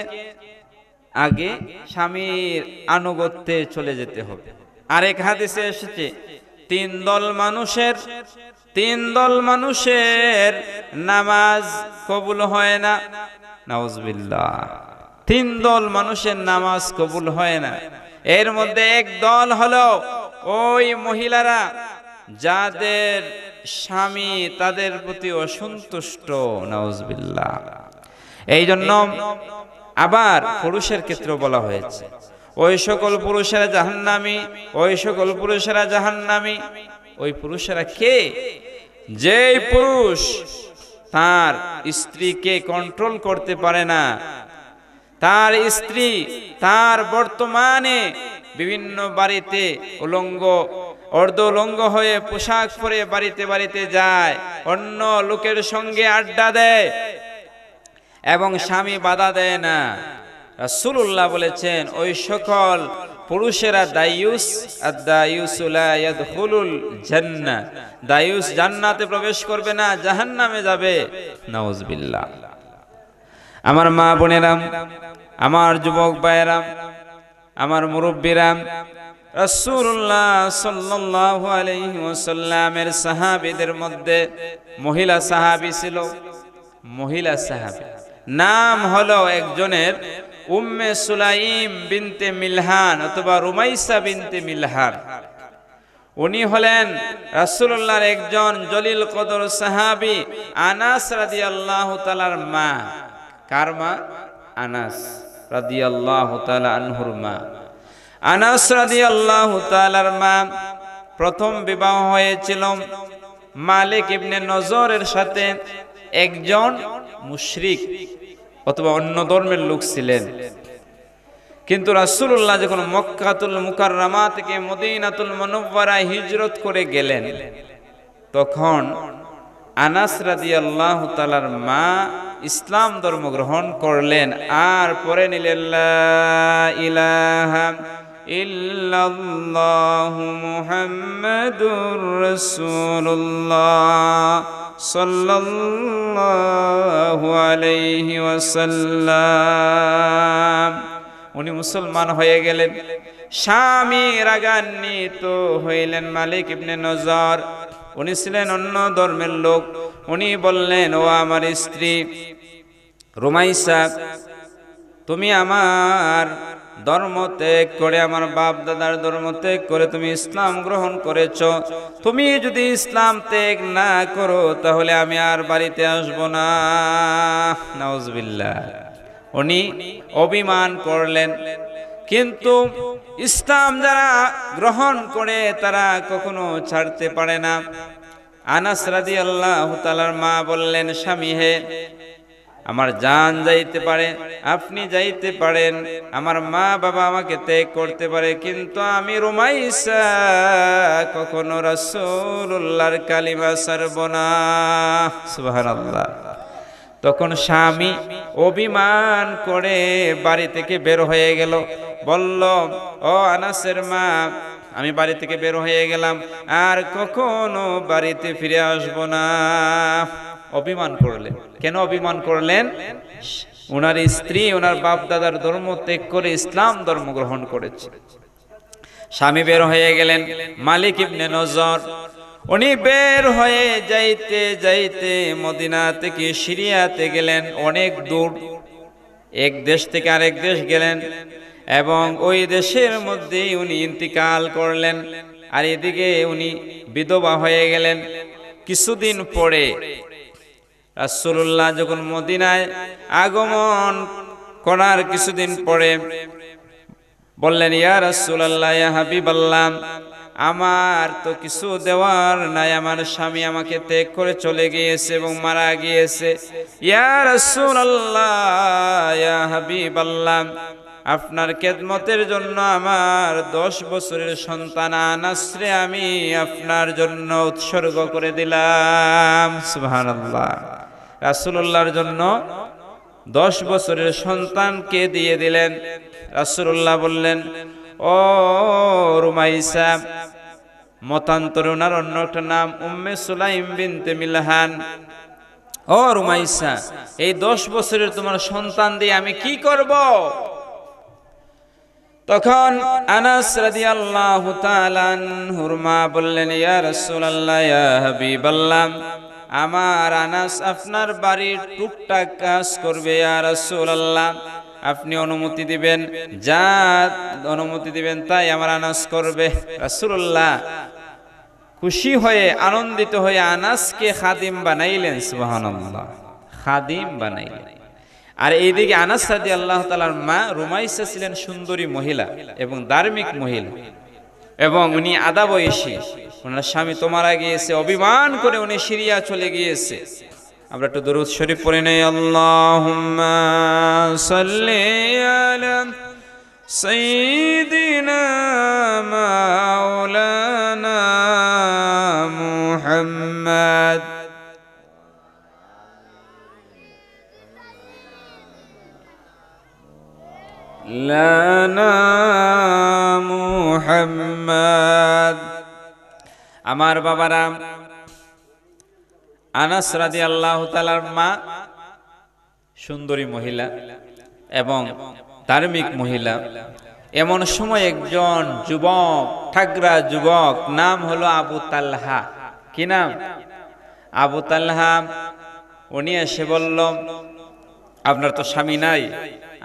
আগে স্বামীর আনুগত্যে চলে যেতে হবে। আরেক হাদিসে এসেছে তিন দল মানুষের নামাজ কবুল হয় না। নাউজুবিল্লাহ। তিন দল মানুষের নামাজ কবুল হয় না। এর মধ্যে এক দল হলো ওই মহিলারা যাদের স্বামী তাদের প্রতি অসন্তুষ্ট। নাউজুবিল্লাহ। এই জন্য আবার পুরুষের ক্ষেত্রে বলা হয়েছে ওই সকল পুরুষেরা জাহান্নামী, ওই সকল পুরুষেরা জাহান্নামী। ওই পুরুষেরা কে? যেই পুরুষ তার স্ত্রীকে কন্ট্রোল করতে পারে না। তার স্ত্রী তার বর্তমানে বিভিন্ন বাড়িতে উলঙ্গ অর্ধ উলঙ্গ হয়ে পোশাক পরে বাড়িতে বাড়িতে যায়, অন্য লোকের সঙ্গে আড্ডা দেয় এবং স্বামী বাধা দেয় না। রাসূলুল্লাহ বলেছেন ওই সকল পুরুষেরা দায়ুস, আদ-দায়ুসু লা ইয়াদখুলুল জান্নাহ, দায়ুস জান্নাতে প্রবেশ করবে না, জাহান্নামে যাবে। নাউজুবিল্লাহ। আমার মা বোনেরা, আমার যুবক ভাইয়েরা, আমার মুরব্বীরা, রাসূলুল্লাহ সাল্লাল্লাহু আলাইহি ওয়াসাল্লামের সাহাবীদের মধ্যে মহিলা সাহাবী ছিল। মহিলা সাহাবী নাম হলো একজনের উম্মে সুলাইম বিনতে মিলহান অথবা রুমাইসা বিনতে মিলহান। উনি হলেন রাসূলুল্লাহর একজন জলিল কদর সাহাবী আনাস রাদিয়াল্লাহু তাআলার মা। কার মা? আনাস রাদিয়াল্লাহু তাআলা আনহুর মা। আনাস রাদিয়াল্লাহু তাআলার মা প্রথম বিবাহ হয়েছিল মালিক ইবনে নজরের সাথে, একজন মুশরিক অথবা অন্য ধর্মের লোক ছিলেন। কিন্তু রাসূলুল্লাহ যখন মক্কাতুল মুকাররমা থেকে মদিনাতুল মুনাওয়ারায় হিজরত করে গেলেন, তখন আনাস রাদিয়াল্লাহু তাআলার মা ইসলাম ধর্ম গ্রহণ করলেন আর পরে নিলেন লা ইলাহা ইল্লাল্লাহু মুহাম্মাদুর রাসূলুল্লাহ সাল্লাল্লাহু আলাইহি ওয়াসাল্লাম। উনি মুসলমান হয়ে গেলেন। স্বামী রাগান্বিত হইলেন মালিক ইবনে নজর, উনি ছিলেন অন্য ধর্মের লোক। উনি বললেন, ও আমার স্ত্রী রুমাইসা, তুমি আমার ধর্ম ত্যাগ করে, আমার বাপ দাদার ধর্ম ত্যাগ করে তুমি ইসলাম গ্রহণ করেছ। তুমি যদি ইসলাম ত্যাগ না করো তাহলে আমি আর বাড়িতে আসবো না। নাউজুবিল্লাহ। উনি অভিমান করলেন, কিন্তু ইসলাম যারা গ্রহণ করে তারা কখনো ছাড়তে পারে না। আনাস রাদিয়াল্লাহু তাআলার মা বললেন, স্বামী হে, আমার জান যাইতে পারে, আপনি যাইতে পারেন, আমার মা বাবা আমাকে ত্যাগ করতে পারে, কিন্তু আমি রুমাইসা কখনো রাসূলুল্লাহর কালিমা ছাড়ব না। সুবহানাল্লাহ। তখন স্বামী অভিমান করে বাড়ি থেকে বের হয়ে গেল, বলল, ও আনাসের মা, আমি বাড়ি থেকে বের হয়ে গেলাম, আর কখনো বাড়িতে ফিরে আসবো না। অভিমান করলেন। কেন অভিমান করলেন? ওনার স্ত্রী ওনার বাপ দাদার ধর্ম ত্যাগ করে ইসলাম ধর্ম গ্রহণ করেছে। স্বামী বের হয়ে গেলেন। মালিক ইবনে নজর উনি বের হয়ে যাইতে যাইতে মদিনা থেকে সিরিয়াতে গেলেন, অনেক দূর, এক দেশ থেকে আরেক দেশ গেলেন এবং ওই দেশের মধ্যে উনি ইন্তিকাল করলেন। আর এদিকে উনি বিধবা হয়ে গেলেন। কিছুদিন পরে রাসূলুল্লাহ যখন মদিনায় আগমন করার কিছুদিন পরে বললেন, ইয়া রাসূলুল্লাহ, ইয়া হাবিবাল্লাহ, আমার তো কিছু দেওয়ার নাই, আমার স্বামী আমাকে ত্যাগ করে চলে গিয়েছে এবং মারা গিয়েছে। ইয়া রাসূলুল্লাহ, ইয়া হাবিবাল্লাহ, আপনার খেদমতের জন্য আমার 10 বছরের সন্তান আনাসরে আমি আপনার জন্য উৎসর্গ করে দিলাম। সুবহানাল্লাহ। রাসূলুল্লাহর জন্য 10 বছরের সন্তানকে দিয়ে দিলেন। রাসূলুল্লাহ বললেন, ও রুমাইসা, মতান্তরে ওনার অন্য একটা নাম উম্মে সুলাইম বিনতে মিলহান, ও রুমাইসা, এই 10 বছরের তোমার সন্তান দিয়ে আমি কি করব? তখন আনাস রাদিয়াল্লাহু তাআলা আনহুর মা বললেন, ইয়া রাসূলুল্লাহ, ইয়া হাবিবাল্লাহ, আমার আনাস আপনার বাড়ির টুকটাক কাজ করবে। ইয়া রাসূলুল্লাহ, আপনি অনুমতি দিবেন, যা অনুমতি দিবেন তাই আমার আনাস করবে। রাসূলুল্লাহ খুশি হয়ে আনন্দিত হয়ে আনাসকে খাদিম বানাইলেন। সুবহানাল্লাহ। খাদিম বানাইলেন। আর এইদিকে আনাস রাদিয়াল্লাহু তাআলার মা রুমাইসা ছিলেন সুন্দরী মহিলা এবং ধার্মিক মহিলা, এবং উনি আদা বয়সী। ওনার স্বামী তো মারা গিয়েছে, অভিমান করে উনি সিরিয়া চলে গিয়েছে। আমরা একটু দরুদ শরীফ পড়ে নেই। আল্লাহুম্মা সাল্লি আলা সাইয়্যিদিনা মাওলানা মুহাম্মদ লানা মুহাম্মদ। আমার বাবারা, আনাস রাদিয়াল্লাহু তাআলার মা সুন্দরী মহিলা এবং ধার্মিক মহিলা। এমন সময় একজন যুবক, ঠাগরা যুবক, নাম হলো আবু তালহা। কি নাম? আবু তালহা। উনি এসে বলল, আপনার তো স্বামী নাই,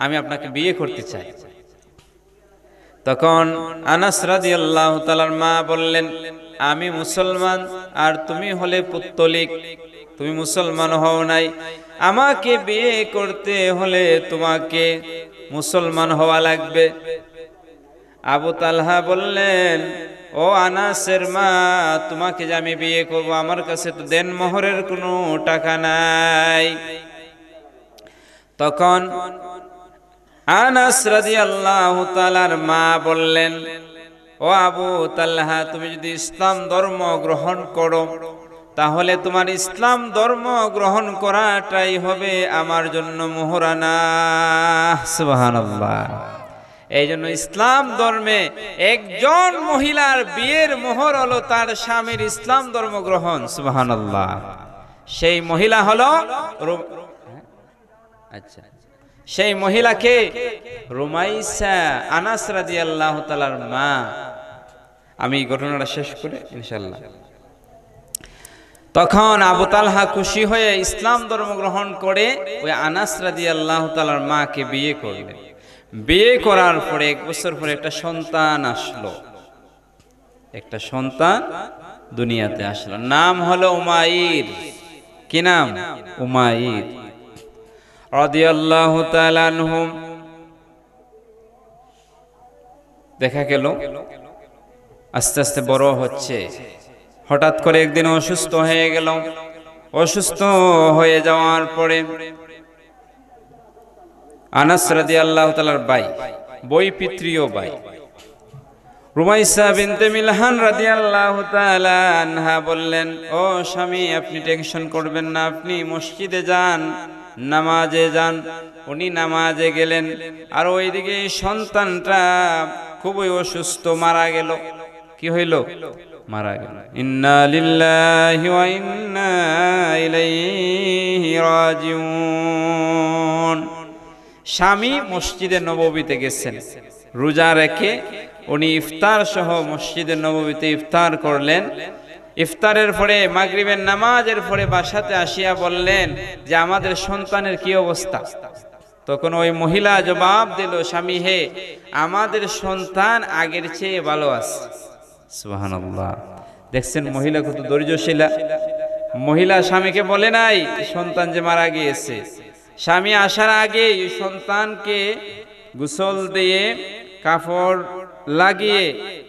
আমি আপনাকে বিয়ে করতে চাই। তখন আনাস রাদিয়াল্লাহু তাআলার মা বললেন, আমি মুসলমান আর তুমি হলে পুত্তলিক, তুমি মুসলমান হও নাই, আমাকে বিয়ে করতে হলে তোমাকে মুসলমান হওয়া লাগবে। আবু তালহা বললেন, ও আনাসের মা, তোমাকে যে আমি বিয়ে করব, আমার কাছে তো দেনমোহরের কোনো টাকা নাই। তখন আনাস রাদিয়াল্লাহু তাআলার মা বললেন, ও আবু তালহা, তুমি যদি ইসলাম ধর্ম গ্রহণ করো তাহলে তোমার ইসলাম ধর্ম গ্রহণ করাটাই হবে আমার জন্য মোহরানা। সুবহানাল্লাহ। এই জন্য ইসলাম ধর্মে একজন মহিলার বিয়ের মোহর হলো তার স্বামীর ইসলাম ধর্ম গ্রহণ। সুবহানাল্লাহ। সেই মহিলা হলো সেই মহিলাকে রুমাইসা, আনাস রাদিয়াল্লাহু তাআলার মা। আমি ঘটনাটা শেষ করে ইনশাআল্লাহ। তখন আবু তালহা খুশি হয়ে ইসলাম ধর্ম গ্রহণ করে ওই আনাস রাদিয়াল্লাহু তাআলার মাকে বিয়ে করলেন। বিয়ে করার পরে 1 বছর পরে একটা সন্তান আসলো, একটা সন্তান দুনিয়াতে আসলো। নাম হলো উমাইর। কি নাম? উমাইর রাদিয়াল্লাহু তাআলা আনহু। দেখা গেল আস্তে আস্তে বড় হচ্ছে। হঠাৎ করে একদিন অসুস্থ হয়ে গেল। অসুস্থ হয়ে যাওয়ার পরে আনাস রাদিয়াল্লাহু তাআলার ভাই, বৈপিত্রীয় ভাই রুমাইসা বিনতে মিলহান রাদিয়াল্লাহু তাআলা আনহা বললেন, ও স্বামী, আপনি টেনশন করবেন না, আপনি মসজিদে যান, নামাজে যান। উনি নামাজে গেলেন, আর ওইদিকে সন্তানটা খুবই অসুস্থ, মারা গেল। কি হইল? মারা গেল। ইন্না লিল্লাহি ওয়া ইন্না ইলাইহি রাজিউন। স্বামী মসজিদে নববীতে গেছেন, রোজা রেখে উনি ইফতার সহ মসজিদে নববীতে ইফতার করলেন। ইফতারের পরে মাগরিবের নামাজের পরে বাসাতে আসিয়া বললেন যে আমাদের সন্তানের কি অবস্থা। তখন ওই মহিলা জবাব দিল, স্বামী হে, আমাদের সন্তান আগের চেয়ে ভালো আছে। সুবহানাল্লাহ। দেখছেন মহিলা কত ধৈর্যশীলা। মহিলা স্বামীকে বলে নাই সন্তান যে মারা গিয়েছে। স্বামী আসার আগে সন্তানকে গোসল দিয়ে কাপড় লাগিয়ে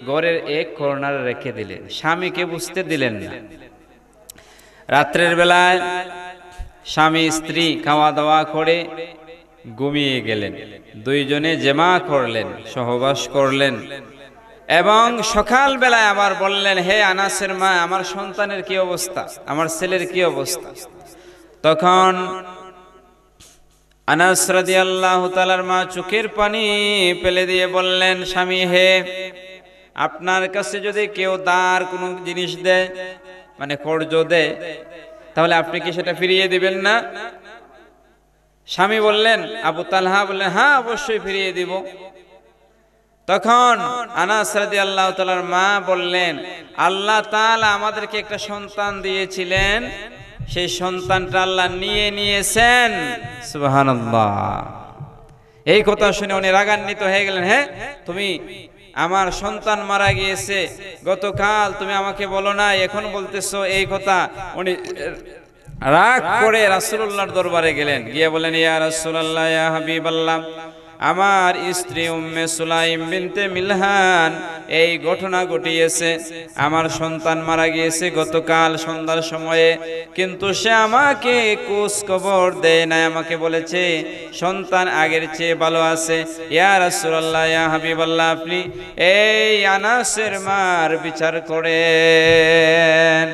ঘরের এক কর্নারে রেখে দিলেন, স্বামীকে বুঝতে দিলেন না। রাত্রের বেলায় স্বামী স্ত্রী খাওয়া দাওয়া করে ঘুমিয়ে গেলেন। দুইজনে জেমা করলেন, সহবাস করলেন এবং সকাল বেলায় আবার বললেন, হে আনাসের মা, আমার সন্তানের কি অবস্থা, আমার ছেলের কি অবস্থা। তখন আনাস রাদিয়াল্লাহু তাআলার মা চোখের পানি ফেলে দিয়ে বললেন, স্বামী হে, আপনার কাছে যদি কেউ দার কোনো জিনিস দেয়, মানে কর্জ দেয়, তাহলে আপনি কি সেটা ফিরিয়ে দিবেন না? স্বামী বললেন, আবু তালহা বললেন, হ্যাঁ অবশ্যই ফিরিয়ে দিব। তখন আনাস রাদিয়াল্লাহু তাআলার মা বললেন, আল্লাহ তাআলা আমাদেরকে একটা সন্তান দিয়েছিলেন, সেই সন্তানটা আল্লাহ নিয়ে নিয়েছেন। সুবহানাল্লাহ। এই কথা শুনে উনি রাগান্বিত হয়ে গেলেন। হ্যাঁ, তুমি আমার সন্তান মারা গিয়েছে, গতকাল তুমি আমাকে বলো না, এখন বলতেছো এই কথা। উনি রাগ করে রাসূলুল্লাহর দরবারে গেলেন, গিয়ে বলেন, ইয়া রাসূলুল্লাহ, ইয়া হাবিবাল্লাহ, আমার স্ত্রী উম্মে সুলাইম বিনতে মিলহান এই ঘটনা ঘটিয়েছে। আমার সন্তান মারা গিয়েছে গতকাল সন্ধ্যার সময়ে, কিন্তু সে আমাকে খোঁজ খবর দেয় না। আমাকে বলেছে সন্তান আগের চেয়ে ভালো আছে। ইয়া রাসূলুল্লাহ, ইয়া হাবিবাল্লাহ, আপনি এই আনাসের মার বিচার করেন।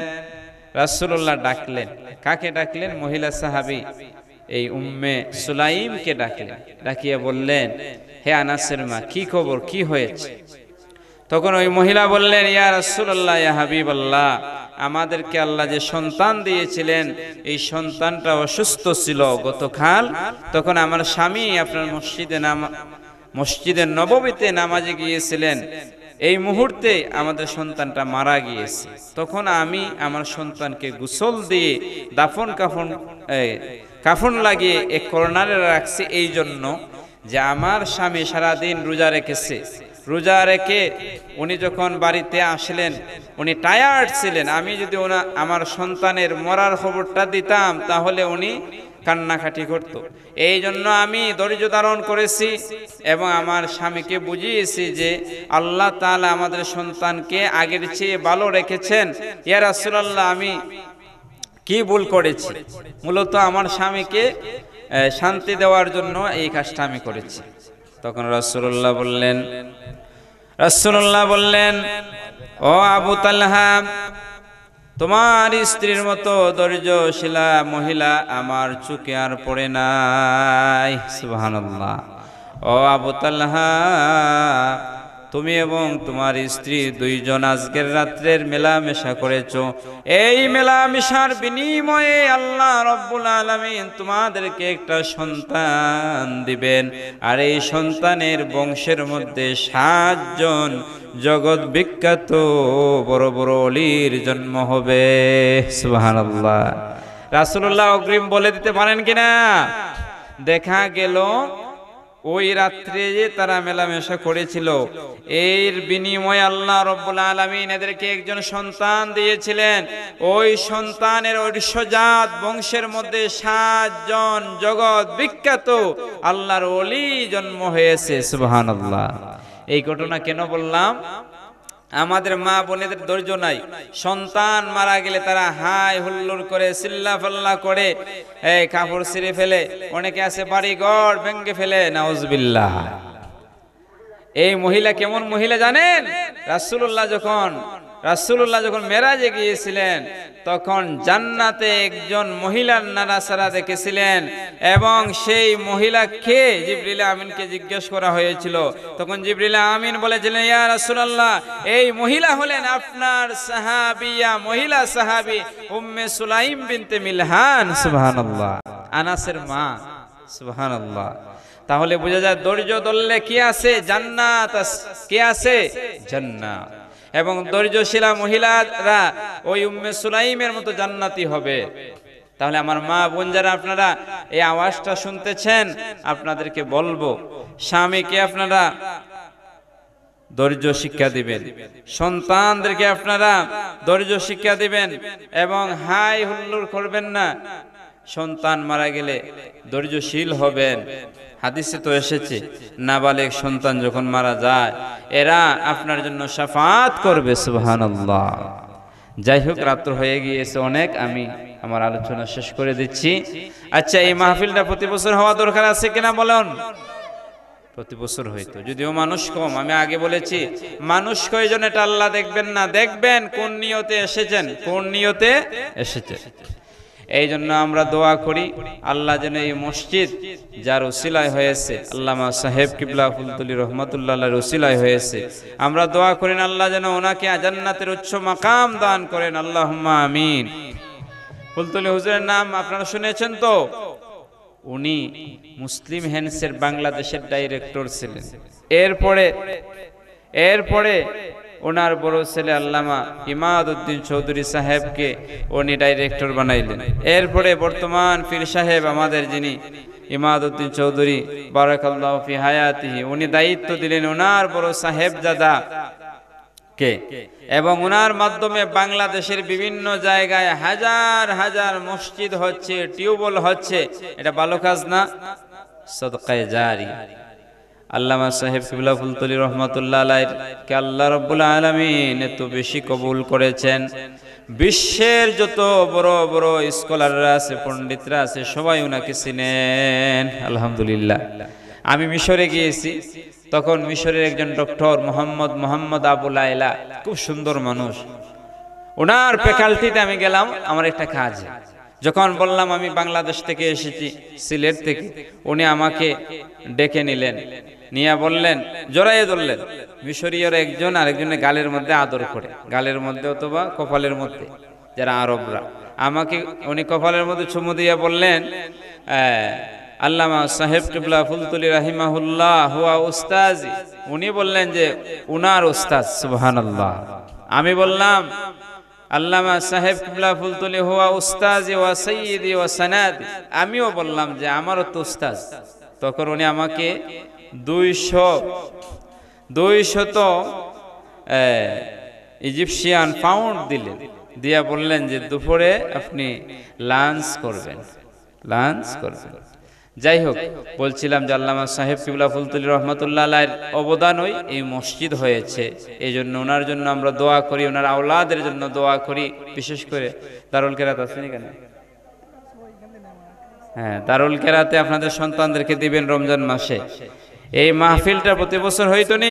রাসূলুল্লাহ ডাকলেন। কাকে ডাকলেন? মহিলা সাহাবী এই উম্মে সুলাইমকে ডাকলেন। ডাকিয়ে বললেন, হে আনাসের মা, কি খবর, কি হয়েছে? তখন ওই মহিলা বললেন, ইয়া রাসূলুল্লাহ, ইয়া হাবিবাল্লাহ, আমাদেরকে আল্লাহ যে সন্তান দিয়েছিলেন এই সন্তানটা অসুস্থ ছিল গতকাল। তখন আমার স্বামী আপনার মসজিদে নববীতে নামাজে গিয়েছিলেন। এই মুহূর্তে আমাদের সন্তানটা মারা গিয়েছে। তখন আমি আমার সন্তানকে গোসল দিয়ে কাফন লাগিয়ে এক কর্নারে রাখছি, এই জন্য যে আমার স্বামী সারাদিন রোজা রেখেছে। রোজা রেখে উনি যখন বাড়িতে আসলেন উনি টায়ার্ড ছিলেন। আমি যদি আমার সন্তানের মরার খবরটা দিতাম তাহলে উনি কান্নাকাটি করত। এই জন্য আমি ধৈর্য ধারণ করেছি এবং আমার স্বামীকে বুঝিয়েছি যে আল্লাহ তাআলা আমাদের সন্তানকে আগের চেয়ে ভালো রেখেছেন। ইয়া রাসূলুল্লাহ, আমি কি ভুল করেছি? মূলত আমার স্বামীকে শান্তি দেওয়ার জন্য এই কাজটা আমি করেছি। তখন রাসূলুল্লাহ বললেন, ও আবু তালহা, তোমার স্ত্রীর মতো ধৈর্যশীলা মহিলা আমার চোখে আর পড়ে নাই। সুবহানাল্লাহ। ও আবু তালহা, তুমি এবং তোমার স্ত্রী দুইজন আজকের রাত্রের মেলামেশা করেছো। এই মেলামেশার বিনিময়ে আল্লাহ রব্বুল আলামিন তোমাদেরকে একটা সন্তান দিবেন, আর এই সন্তানের বংশের মধ্যে 7 জন জগৎ বিখ্যাত বড় বড় ওলির জন্ম হবে। সুবহানাল্লাহ। রাসূলুল্লাহ অগ্রিম বলে দিতে পারেন কিনা? দেখা গেল ওই রাত্রে যে তারা মেলামেশা করেছিল এর বিনিময়ে আল্লাহ রব্বুল আলামিন এদেরকে একজন সন্তান দিয়েছিলেন। ওই সন্তানের ঐশ্বর্যজাত বংশের মধ্যে 7 জন জগৎ বিখ্যাত আল্লাহর ওলি জন্ম হয়েছে। সুবহানাল্লাহ। এই ঘটনা কেন বললাম? আমাদের মা বোনেদের ধৈর্য নাই। সন্তান মারা গেলে তারা হাই হুল্লোড় করে, চিল্লাফাল্লা করে, কাপড় ছিঁড়ে ফেলে, অনেকে আছে বাড়ি ঘর ভেঙে ফেলে। নাউজুবিল্লাহ। এই মহিলা কেমন মহিলা জানেন? রাসূলুল্লাহ যখন মেরাজে গিয়েছিলেন তখন জান্নাতে একজন মহিলার নাড়াচাড়া দেখেছিলেন এবং সেই মহিলাকে জিবরিল আমিনকে জিজ্ঞেস করা হয়েছিল। তখন জিবরিল আমিন বলেছিলেন, ইয়া রাসূলুল্লাহ, এই মহিলা হলেন আপনার সাহাবিয়া, মহিলা সাহাবী উম্মে সুলাইম বিনতে মিলহান। সুবহানাল্লাহ। আনাসের মা। সুবহানাল্লাহ। তাহলে বোঝা যায় ধৈর্য ধরলে কি আছে? জান্নাত। কি আছে? জান্নাত। এবং ধৈর্যশীলা মহিলারা ওই উম্মে সুলাইমের মতো জান্নাতি হবে। তাহলে আমার মা বোন যারা আপনারা এই আওয়াজটা শুনতেছেন, আপনাদেরকে বলবো, স্বামীকে আপনারা ধৈর্য শিক্ষা দিবেন, সন্তানদেরকে আপনারা ধৈর্য শিক্ষা দিবেন এবং হাই হুল্লোড় করবেন না। সন্তান মারা গেলে ধৈর্যশীল হবেন। হাদিসে তো এসেছে নাবালেগ সন্তান যখন মারা যায় এরা আপনার জন্য শাফাআত করবে। সুবহানাল্লাহ। যাই হোক, রাত্র হয়ে গিয়েছে অনেক, আমি আমার আলোচনা শেষ করে দিচ্ছি। আচ্ছা, এই মাহফিলটা প্রতি বছর হওয়া দরকার আছে কিনা বলেন? প্রতি বছর হইতো, যদিও মানুষ কম। আমি আগে বলেছি মানুষ কয়জন এটা আল্লাহ দেখবেন না, দেখবেন কোন নিয়তে এসেছেন, কোন নিয়তে এসেছেন। এই জন্য আমরা দোয়া করি আল্লাহ যেন এই মসজিদ যার উসিলায় হয়েছে, আল্লামা সাহেব কিবলা ফুলতুলি রহমাতুল্লাহর উসিলায় হয়েছে, আমরা দোয়া করেন আল্লাহ যেন ওনাকে জান্নাতের উচ্চ মাকাম দান করেন। আল্লাহুম্মা আমিন। ফুলতুলি হুজুরের নাম আপনারা শুনেছেন তো? উনি মুসলিম হ্যান্ডসের বাংলাদেশের ডাইরেক্টর ছিলেন। এরপরে ওনার বড় ছেলে আল্লামা ইমাদউদ্দিন চৌধুরী সাহেবকে উনি ডাইরেক্টর বানাইলেন। এরপরে বর্তমান পীর সাহেব আমাদের যিনি ইমাদউদ্দিন চৌধুরী বারাকাল্লাহু ফি হায়াতিহি, উনি দায়িত্ব দিলেন ওনার বড় সাহেবজাদা কে, এবং ওনার মাধ্যমে বাংলাদেশের বিভিন্ন জায়গায় হাজার হাজার মসজিদ হচ্ছে, টিউবওয়েল হচ্ছে। এটা ভালো কাজ না? সদকায়ে জারি। আল্লামা সাহেব কিবলা ফুলতলি রহমাতুল্লাহ আলাইহিকে আল্লাহ রাব্বুল আলামিন এত বেশি কবুল করেছেন। বিশ্বের যত বড় বড় স্কলাররা আছে, পণ্ডিতরা আছে, সবাই ওনাকে চিনেন আলহামদুলিল্লাহ। আমি মিশরে গিয়েছি, তখন মিশরের একজন ডক্টর মোহাম্মদ আবু লাইলা, খুব সুন্দর মানুষ, ওনার ফ্যাকাল্টিতে আমি গেলাম আমার একটা কাজ। যখন বললাম আমি বাংলাদেশ থেকে এসেছি, সিলেট থেকে, উনি আমাকে ডেকে নিলেন, নিয়ে বললেন, জড়াইয়ে ধরলেন। মিশরীয়র একজন আরেকজনের গালের মধ্যে আদর করে, গালের মধ্যে অথবা কপালের মধ্যে, যারা আরবরা, আমাকে উনি কপালের মধ্যে চুমু দিয়ে বললেন, আল্লামা সাহেব কিবলা ফুলতলি রাহিমাহুল্লাহ হুয়া উস্তাজি। উনি বললেন যে উনার উস্তাদ। সুবহানাল্লাহ। আমি বললাম আল্লামা সাহেব কিবলা ফুলতলি হুয়া উস্তাজি ওয়া সাইয়্যিদি ওয়া সানাদি। আমিও বললাম যে আমারও তো উস্তাদ। তখন উনি আমাকে 200 ইজিপশিয়ান পাউন্ড দিলেন, দিয়া বললেন যে দুপুরে আপনি লাঞ্চ করবেন। যাই হোক, বলছিলাম যে আল্লামা সাহেব কিবলা ফুলতলি রহমাতুল্লাহ আলাইহির অবদানই এই মসজিদ হয়েছে। এই জন্য ওনার জন্য আমরা দোয়া করি, ওনার আওলাদের জন্য দোয়া করি। বিশেষ করে দারুল কেরাত আছে না কেন? হ্যাঁ, দারুল কেরাতে আপনাদের সন্তানদেরকে দিবেন রমজান মাসে। এই মাহফিলটা প্রতি বছর হইতো না।